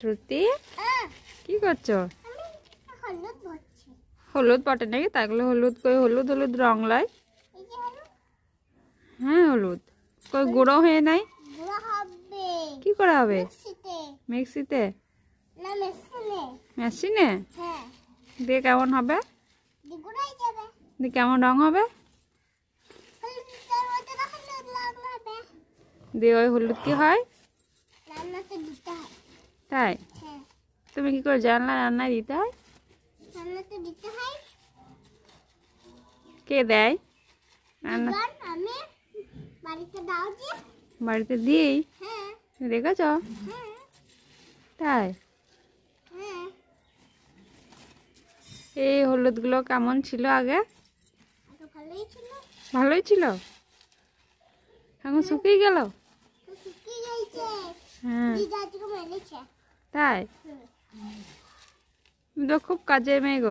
শ্রুতি কি করছো? হলুদ পটে নাকি? তাইগুলো হলুদ কই হলুদ হলুদ রং লাই। হ্যাঁ হলুদ কই গুঁড়ো হয়ে নাই? কি করা হবে? মিক্সিতে? মেশিনে? দিয়ে কেমন হবে? দিয়ে কেমন রং হবে? দিয়ে ওই হলুদ কি হয়? তাই তুমি কি করে জানলা রান্নায় দিতে হয়? কে দেয়? বাড়িতে দিই দেখেছ? তাই এই হলুদগুলো কেমন ছিল আগে? ভালোই ছিল, এখন শুকিয়ে গেল। হ্যাঁ তাই, তুমি তো খুব কাজের মেয়ে গো।